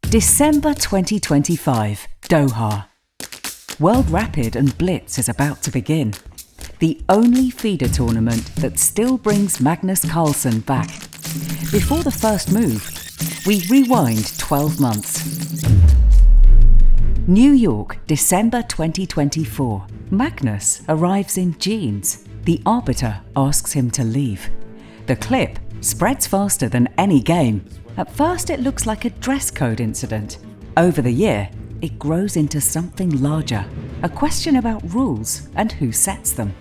December 2025, Doha. World Rapid and Blitz is about to begin. The only FIDE tournament that still brings Magnus Carlsen back. Before the first move, we rewind 12 months. New York, December 2024. Magnus arrives in jeans. The arbiter asks him to leave. The clip spreads faster than any game. At first it looks like a dress code incident. Over the year, it grows into something larger. A question about rules and who sets them.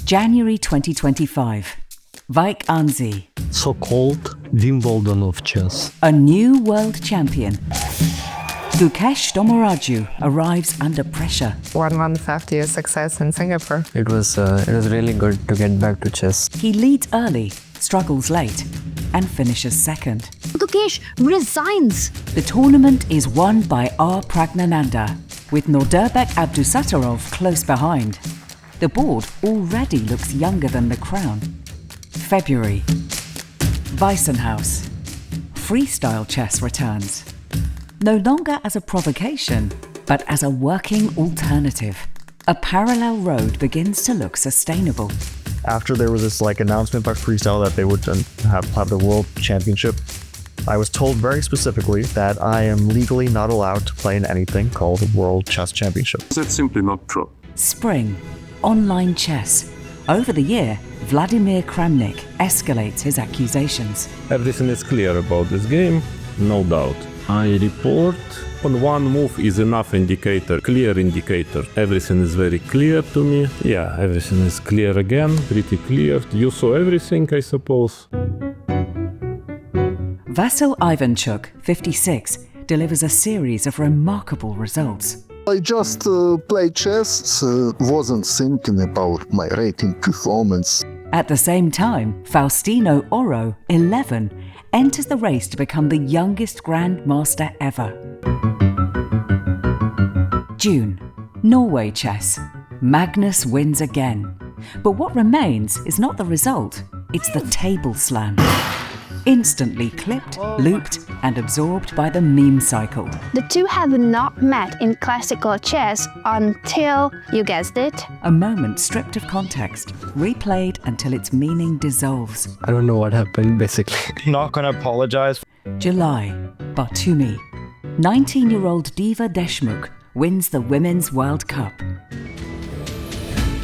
January 2025. Vike Anzi. So-called Wimbledon of chess. A new world champion. Gukesh Domoraju arrives under pressure. 1 month after your success in Singapore. It was really good to get back to chess. He leads early, struggles late, and finishes second. Gukesh resigns. The tournament is won by R. Pragnananda, with Nordirbek Abdusattorov close behind. The board already looks younger than the crown. February. Weissenhaus. Freestyle chess returns. No longer as a provocation, but as a working alternative. A parallel road begins to look sustainable. After there was this announcement by Freestyle that they would have the World Championship, I was told very specifically that I am legally not allowed to play in anything called the World Chess Championship. That's simply not true. Spring. Online chess. Over the year, Vladimir Kramnik escalates his accusations. Everything is clear about this game, no doubt. I report on one move is enough indicator, clear indicator. Everything is very clear to me. Yeah, everything is clear again, pretty clear. You saw everything, I suppose. Vasil Ivanchuk, 56, delivers a series of remarkable results. I just played chess, wasn't thinking about my rating performance. At the same time, Faustino Oro, 11, enters the race to become the youngest Grandmaster ever. June. Norway chess. Magnus wins again. But what remains is not the result, it's the table slam. Instantly clipped, looped, and absorbed by the meme cycle. The two have not met in classical chess until, you guessed it, A moment stripped of context, replayed until its meaning dissolves. I don't know what happened, basically. Not gonna apologize. July. Batumi. 19-year-old Divya Deshmukh wins the Women's World Cup.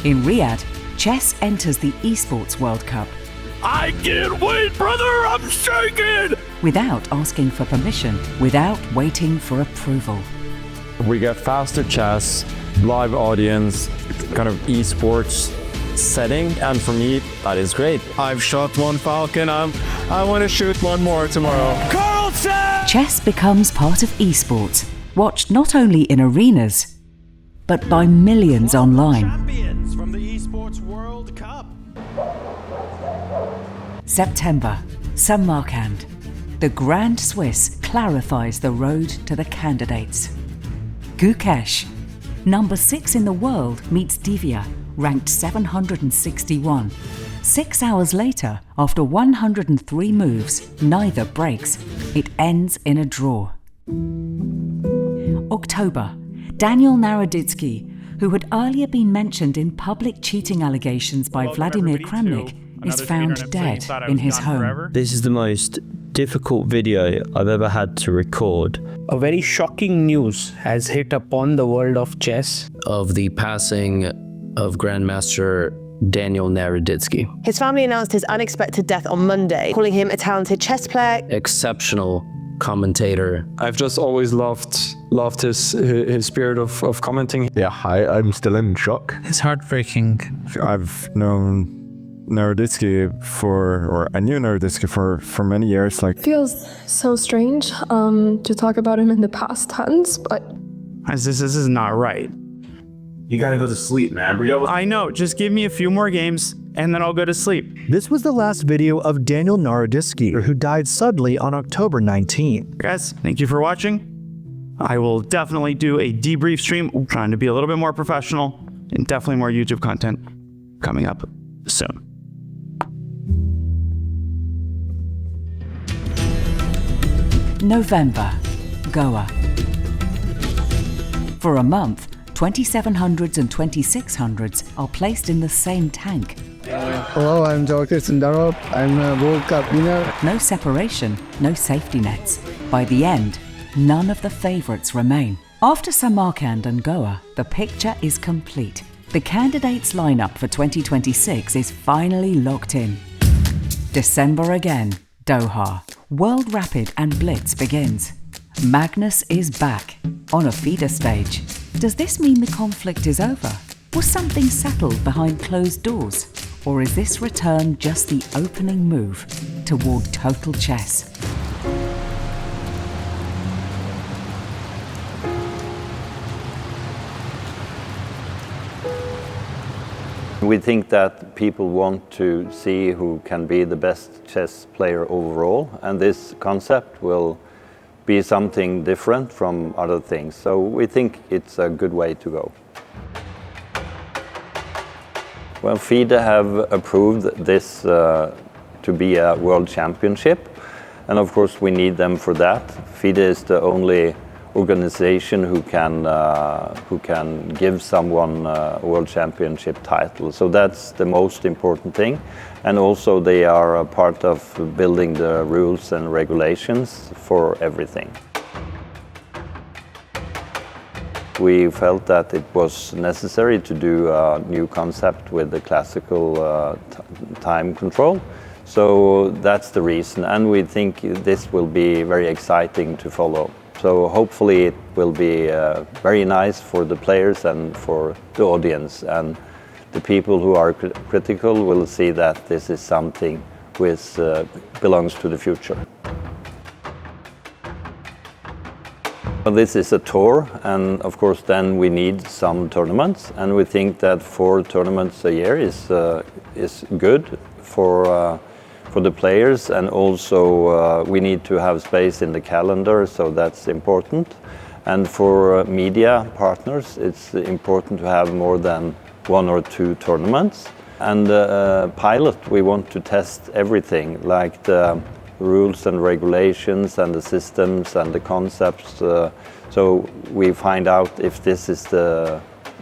In Riyadh, chess enters the Esports World Cup. I can't wait, brother! I'm shaking! Without asking for permission, without waiting for approval. We get faster chess, live audience, kind of esports setting, and for me, that is great. I've shot one falcon, I want to shoot one more tomorrow. Carlsen! Chess becomes part of esports, watched not only in arenas, but by millions online. Champions from the Esports World Cup. September, Samarkand. The Grand Swiss clarifies the road to the candidates. Gukesh, number 6 in the world, meets Divya, ranked 761. 6 hours later, after 103 moves, neither breaks. It ends in a draw. October, Daniel Naroditsky, who had earlier been mentioned in public cheating allegations by Vladimir Kramnik, is found dead in his home. This is the most difficult video I've ever had to record. A very shocking news has hit upon the world of chess. Of the passing of Grandmaster Daniel Naroditsky. His family announced his unexpected death on Monday, calling him a talented chess player. Exceptional commentator. I've just always loved his spirit of commenting. Yeah, I'm still in shock. It's heartbreaking. I've known Naroditsky I knew Naroditsky for many years. Like, feels so strange to talk about him in the past tense, but This is not right. You gotta go to sleep, man. I know, just give me a few more games and then I'll go to sleep. This was the last video of Daniel Naroditsky, who died suddenly on October 19. Guys, thank you for watching. I will definitely do a debrief stream. I'm trying to be a little bit more professional, and definitely more YouTube content coming up soon. November, Goa. For a month, 2700s and 2600s are placed in the same tank. Hello, I'm Dr. Sundarov. I'm a World Cup winner. No separation, no safety nets. By the end, none of the favourites remain. After Samarkand and Goa, the picture is complete. The candidates' lineup for 2026 is finally locked in. December again, Doha. World Rapid and Blitz begins. Magnus is back on a FIDE stage. Does this mean the conflict is over? Was something settled behind closed doors? Or is this return just the opening move toward total chess? We think that people want to see who can be the best chess player overall, and this concept will be something different from other things. So we think it's a good way to go. Well, FIDE have approved this to be a world championship, and of course we need them for that. FIDE is the only organization who can give someone a world championship title. So that's the most important thing. And also they are a part of building the rules and regulations for everything. We felt that it was necessary to do a new concept with the classical time control. So that's the reason, and we think this will be very exciting to follow. So hopefully it will be very nice for the players and for the audience, and the people who are critical will see that this is something which belongs to the future. Well, this is a tour, and of course then we need some tournaments, and we think that 4 tournaments a year is good for the players, and also we need to have space in the calendar, so that's important. And for media partners, it's important to have more than 1 or 2 tournaments. And pilot, we want to test everything, like the rules and regulations and the systems and the concepts, so we find out if this is the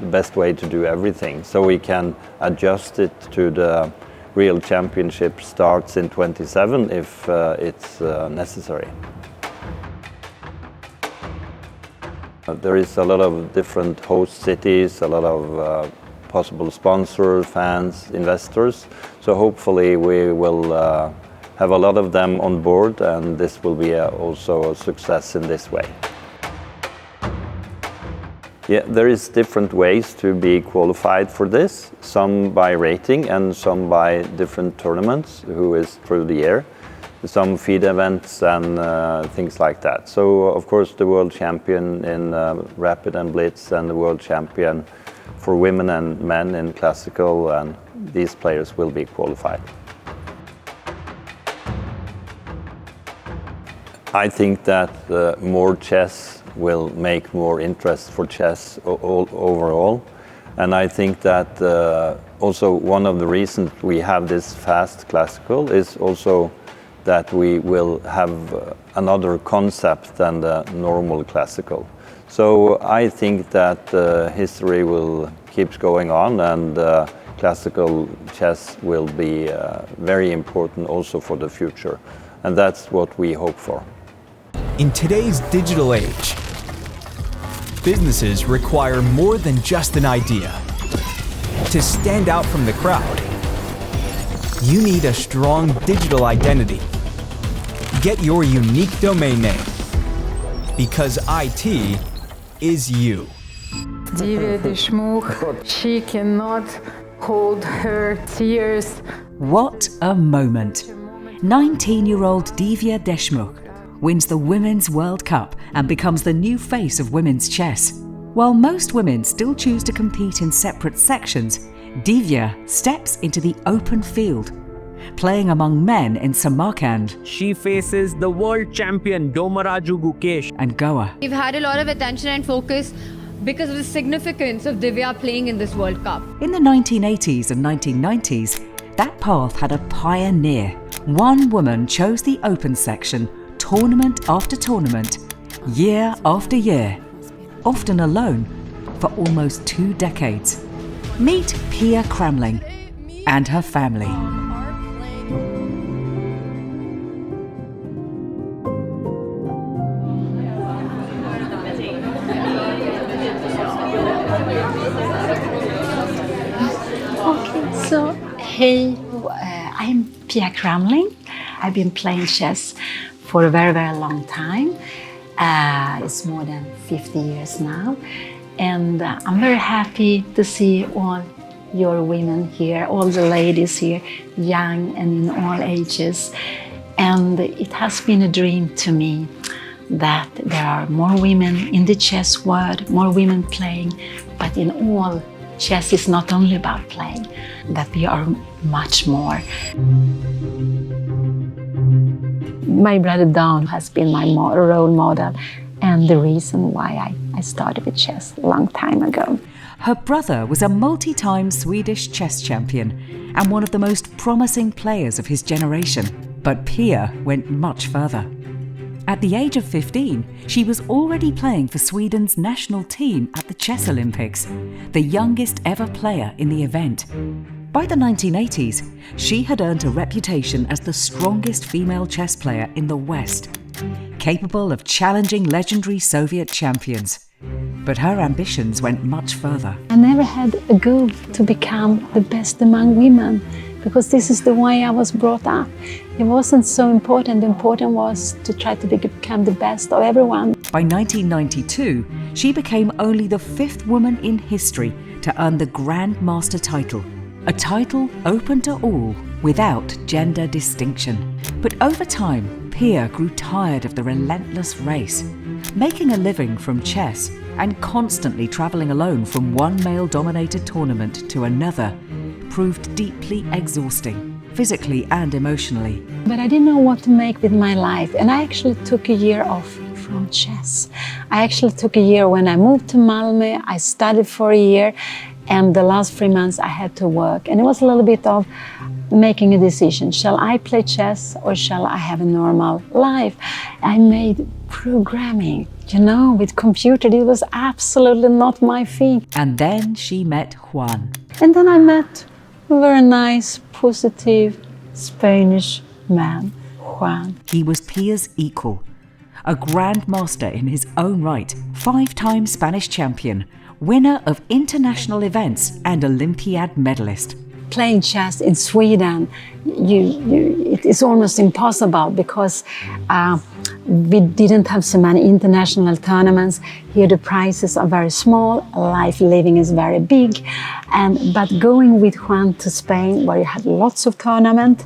best way to do everything, so we can adjust it to the real championship starts in 27 if it's necessary. There is a lot of different host cities, a lot of possible sponsors, fans, investors, so hopefully we will have a lot of them on board, and this will be also a success in this way. Yeah, there is different ways to be qualified for this, some by rating and some by different tournaments who is through the year, some FIDE events and things like that. So of course the world champion in Rapid and Blitz and the world champion for women and men in classical, and these players will be qualified. I think that more chess will make more interest for chess overall, and I think that also one of the reasons we have this fast classical is also that we will have another concept than the normal classical. So I think that history will keep going on, and classical chess will be very important also for the future, and that's what we hope for. In today's digital age, businesses require more than just an idea. To stand out from the crowd, you need a strong digital identity. Get your unique domain name, because IT is you. Divya Deshmukh, she cannot hold her tears. What a moment. 19-year-old Divya Deshmukh wins the Women's World Cup and becomes the new face of women's chess. While most women still choose to compete in separate sections, Divya steps into the open field, playing among men in Samarkand. She faces the world champion Domaraju Gukesh and Goa. We've had a lot of attention and focus because of the significance of Divya playing in this World Cup. In the 1980s and 1990s, that path had a pioneer. One woman chose the open section, tournament after tournament, year after year, often alone, for almost 2 decades. Meet Pia Cramling and her family. So, hey, I'm Pia Cramling. I've been playing chess for a very, very long time. It's more than 50 years now. And I'm very happy to see all your women here, all the ladies here, young and in all ages. And it has been a dream to me that there are more women in the chess world, more women playing, but in all, chess is not only about playing, that we are much more. My brother Don has been my role model and the reason why I started with chess a long time ago. Her brother was a multi-time Swedish chess champion and one of the most promising players of his generation. But Pia went much further. At the age of 15, she was already playing for Sweden's national team at the Chess Olympics, the youngest ever player in the event. By the 1980s, she had earned a reputation as the strongest female chess player in the West, capable of challenging legendary Soviet champions. But her ambitions went much further. I never had a goal to become the best among women, because this is the way I was brought up. It wasn't so important. The important was to try to become the best of everyone. By 1992, she became only the 5th woman in history to earn the Grand Master title, a title open to all without gender distinction. But over time, Pia grew tired of the relentless race, making a living from chess and constantly travelling alone from one male-dominated tournament to another proved deeply exhausting, physically and emotionally. But I didn't know what to make with my life, and I actually took a year off from chess. I actually took a year when I moved to Malmö. I studied for a year, and the last 3 months I had to work. And it was a little bit of making a decision. Shall I play chess or shall I have a normal life? I made programming, with computer. It was absolutely not my thing. And then she met Juan. And then I met a very nice, positive Spanish man, Juan. He was Pia's equal, a grandmaster in his own right, 5-time Spanish champion, winner of international events and Olympiad medalist. Playing chess in Sweden, it is almost impossible because we didn't have so many international tournaments. Here the prizes are very small, life living is very big. But going with Juan to Spain, where you had lots of tournaments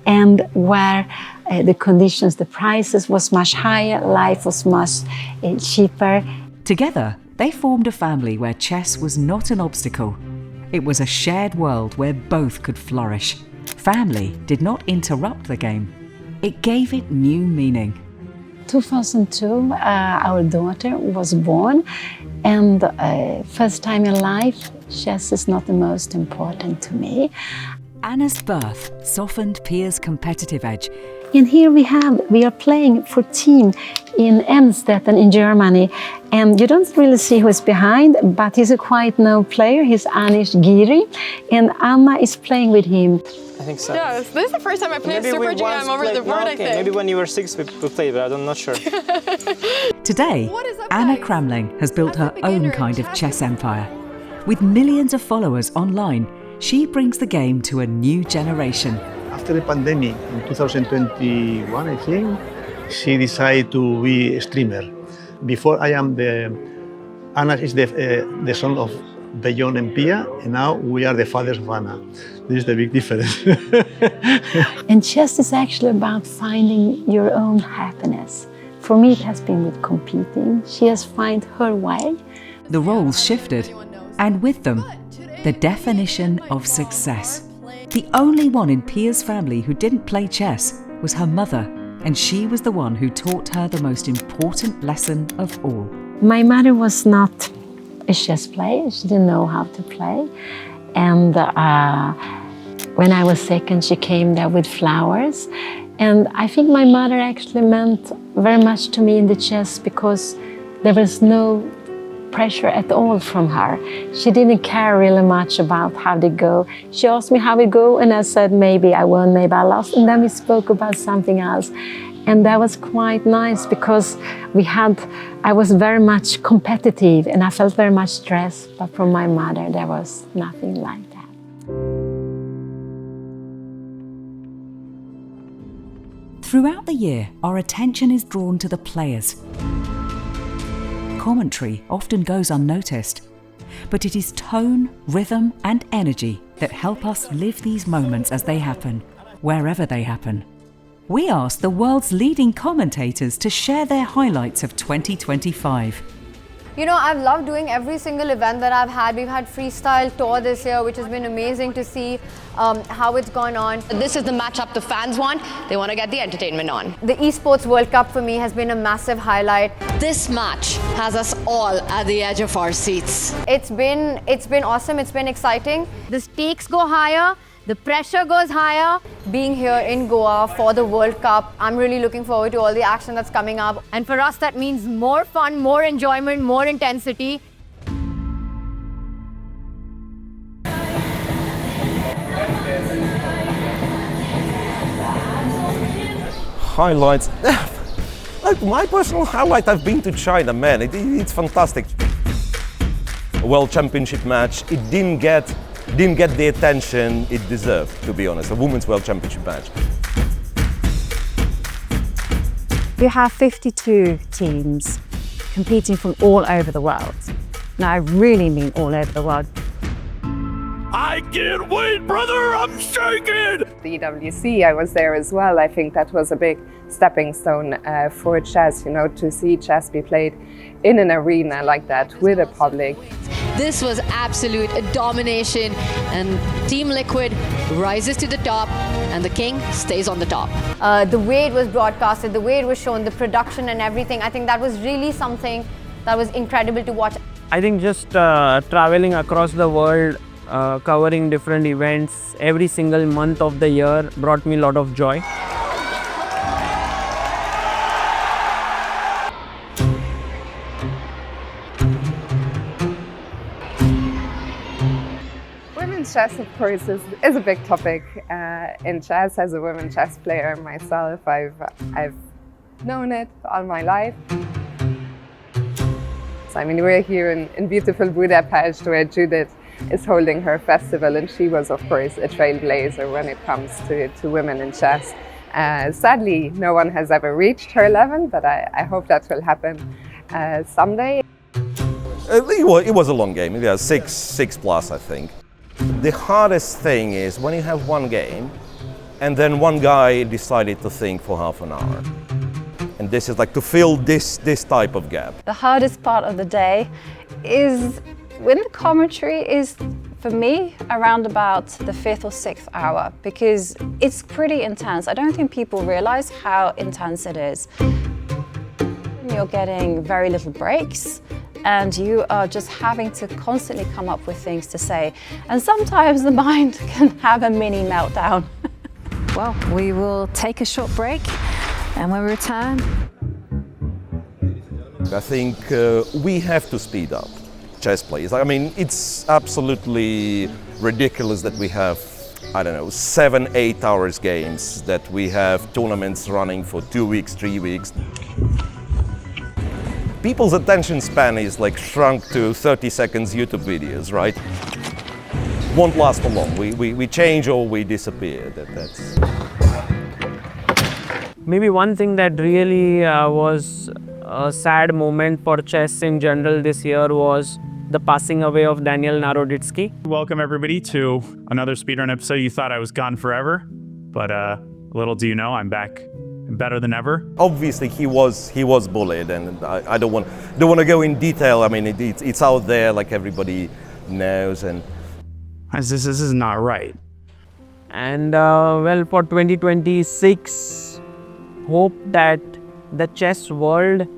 and where the conditions, the prices was much higher, life was much cheaper. Together, they formed a family where chess was not an obstacle. It was a shared world where both could flourish. Family did not interrupt the game. It gave it new meaning. 2002, our daughter was born, and first time in life, chess is not the most important to me. Anna's birth softened Pia's competitive edge. And here we are playing for team in Emstetten in Germany. And you don't really see who is behind, but he's a quite known player. He's Anish Giri, and Anna is playing with him. I think so. Yeah, this is the first time I played Super G. I'm over the board, I think. Maybe when you were 6 we played, but I'm not sure. Today, Anna Cramling has built her own kind of chess empire. With millions of followers online, she brings the game to a new generation. After the pandemic in 2021, I think, she decided to be a streamer. Before Anna is the son of Beyon and Pia, and now we are the fathers of Anna. This is the big difference. And chess is actually about finding your own happiness. For me, it has been with competing. She has found her way. The roles shifted, and with them, the definition of success. The only one in Pia's family who didn't play chess was her mother, and she was the one who taught her the most important lesson of all. My mother was not a chess player. She didn't know how to play. And when I was sick, and she came there with flowers. And I think my mother actually meant very much to me in the chess because there was no pressure at all from her. She didn't care really much about how they go. She asked me how it go, and I said maybe I won, maybe I lost, and then we spoke about something else. And that was quite nice because I was very much competitive and I felt very much stressed, but from my mother there was nothing like that. Throughout the year, our attention is drawn to the players. Commentary often goes unnoticed, but it is tone, rhythm, and energy that help us live these moments as they happen, wherever they happen. We asked the world's leading commentators to share their highlights of 2025. You know, I've loved doing every single event that I've had. We've had Freestyle Tour this year, which has been amazing to see how it's gone on. This is the matchup the fans want. They want to get the entertainment on. The Esports World Cup for me has been a massive highlight. This match has us all at the edge of our seats. It's been awesome. It's been exciting. The stakes go higher. The pressure goes higher. Being here in Goa for the World Cup, I'm really looking forward to all the action that's coming up. And for us, that means more fun, more enjoyment, more intensity. Highlights. Like my personal highlight, I've been to China, man. It's fantastic. A World Championship match. It didn't get the attention it deserved, to be honest, a Women's World Championship match. You have 52 teams competing from all over the world. Now, I really mean all over the world. I can't wait, brother, I'm shaking! The EWC, I was there as well. I think that was a big stepping stone for chess, you know, to see chess be played in an arena like that with a public. This was absolute domination, and Team Liquid rises to the top and the king stays on the top. The way it was broadcasted, the way it was shown, the production and everything, I think that was really something that was incredible to watch. I think just traveling across the world, covering different events every single month of the year brought me a lot of joy. Chess, of course, is a big topic in chess. As a women chess player myself, I've known it all my life. So, I mean, we're here in beautiful Budapest where Judith is holding her festival, and she was, of course, a trailblazer when it comes to women in chess. Sadly, no one has ever reached her level, but I hope that will happen someday. It was a long game, yeah, 6+ I think. The hardest thing is when you have one game and then one guy decided to think for half an hour. And this is like to fill this type of gap. The hardest part of the day is when the commentary is, for me, around about the 5th or 6th hour, because it's pretty intense. I don't think people realize how intense it is. You're getting very little breaks, and you are just having to constantly come up with things to say. And sometimes the mind can have a mini meltdown. Well, we will take a short break, and when we return... I think we have to speed up chess plays. I mean, it's absolutely ridiculous that we have, I don't know, 7-8 hours games, that we have tournaments running for 2 weeks, 3 weeks. People's attention span is like shrunk to 30 seconds YouTube videos, right? Won't last for long. We change or we disappear. That's... Maybe one thing that really was a sad moment for chess in general this year was the passing away of Daniel Naroditsky. Welcome everybody to another speedrun episode. You thought I was gone forever, but little do you know, I'm back better than ever. Obviously, he was bullied, and I don't want to go in detail. I mean, it's out there, like everybody knows, and this is not right. And well, for 2026, hope that the chess world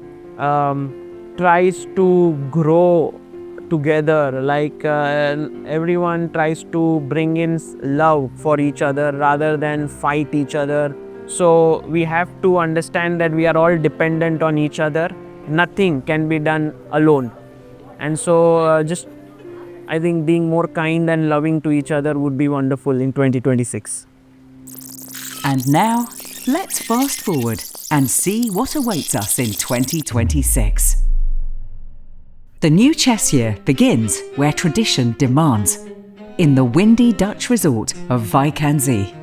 tries to grow together, like everyone tries to bring in love for each other rather than fight each other. So we have to understand that we are all dependent on each other. Nothing can be done alone. And so just I think being more kind and loving to each other would be wonderful in 2026. And now, let's fast forward and see what awaits us in 2026. The new chess year begins where tradition demands, in the windy Dutch resort of Wijk aan Zee.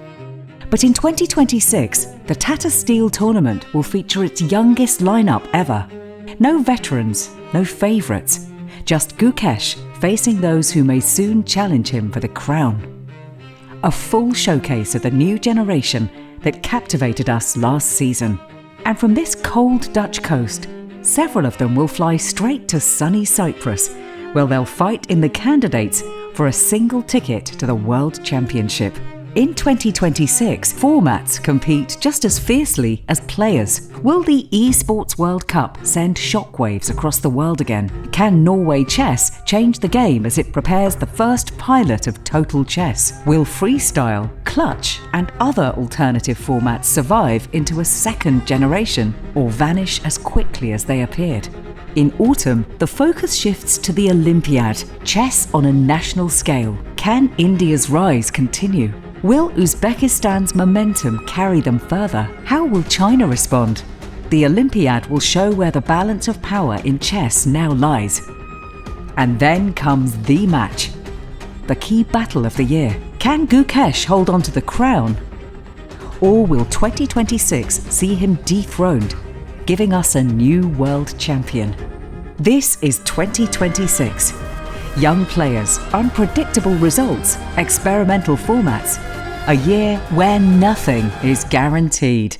But in 2026, the Tata Steel tournament will feature its youngest lineup ever. No veterans, no favourites, just Gukesh facing those who may soon challenge him for the crown. A full showcase of the new generation that captivated us last season. And from this cold Dutch coast, several of them will fly straight to sunny Cyprus, where they'll fight in the candidates for a single ticket to the World Championship. In 2026, formats compete just as fiercely as players. Will the Esports World Cup send shockwaves across the world again? Can Norway Chess change the game as it prepares the first pilot of Total Chess? Will freestyle, clutch, and other alternative formats survive into a second generation or vanish as quickly as they appeared? In autumn, the focus shifts to the Olympiad, chess on a national scale. Can India's rise continue? Will Uzbekistan's momentum carry them further? How will China respond? The Olympiad will show where the balance of power in chess now lies. And then comes the match, the key battle of the year. Can Gukesh hold on to the crown? Or will 2026 see him dethroned, giving us a new world champion? This is 2026. Young players, unpredictable results, experimental formats. A year where nothing is guaranteed.